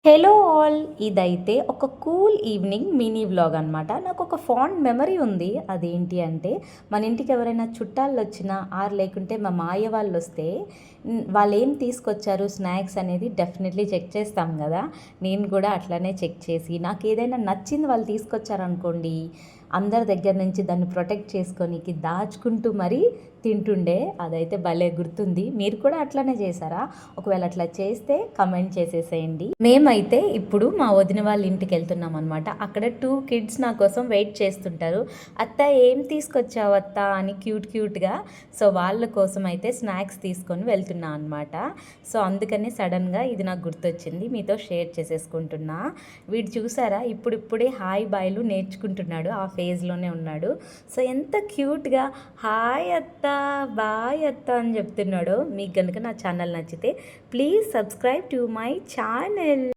Hello all! ఇదైతే ఒక cool evening mini vlog అనమాట. నాకొక ఫాండ్ మెమరీ ఉంది. అదేంటి అంటే, మన ఇంటికి ఎవరైనా చుట్టాలొచ్చినా లేకుంటే మా మాయ వాళ్ళొస్తే వాళ్ళేం తీసుకొచ్చారు స్నాక్స్ అనేది డెఫినెట్లీ చెక్ చేస్తాం గదా! నేను కూడా అట్లనే చెక్ చేసి నాకేదైనా నచ్చింది వాళ్ళు తీసుకొచ్చారనుకోండి, అందరి దగ్గర నుంచి దాన్ని ప్రొటెక్ట్ చేసుకోనీకి దాచుకుంటూ మరీ తింటుండే. అదైతే భలే గుర్తుంది. మీరు కూడా అట్లనే చేశారా? ఒకవేళ అట్లా చేస్తే కమెంట్ చేసేసేయండి. మేమైతే ఇప్పుడు మా వదిన వాళ్ళ ఇంటికి వెళ్తున్నాం అనమాట. అక్కడ 2 కిడ్స్ నా కోసం వెయిట్ చేస్తుంటారు. అత్త ఏం తీసుకొచ్చావు అత్త అని క్యూట్గా. సో వాళ్ళ కోసం అయితే స్నాక్స్ తీసుకొని వెళ్తున్నా అనమాట. సో అందుకని సడన్గా ఇది నాకు గుర్తొచ్చింది, మీతో షేర్ చేసేసుకుంటున్నా. వీడు చూసారా ఇప్పుడిప్పుడే హాయ్ బాయ్లు నేర్చుకుంటున్నాడు, ఆ ఫేజ్లోనే ఉన్నాడు. సో ఎంత క్యూట్గా హాయ్ అత్త, బాయ్ అత్త అని చెప్తున్నాడు. మీకు కనుక నా ఛానల్ నచ్చితే please subscribe to my channel.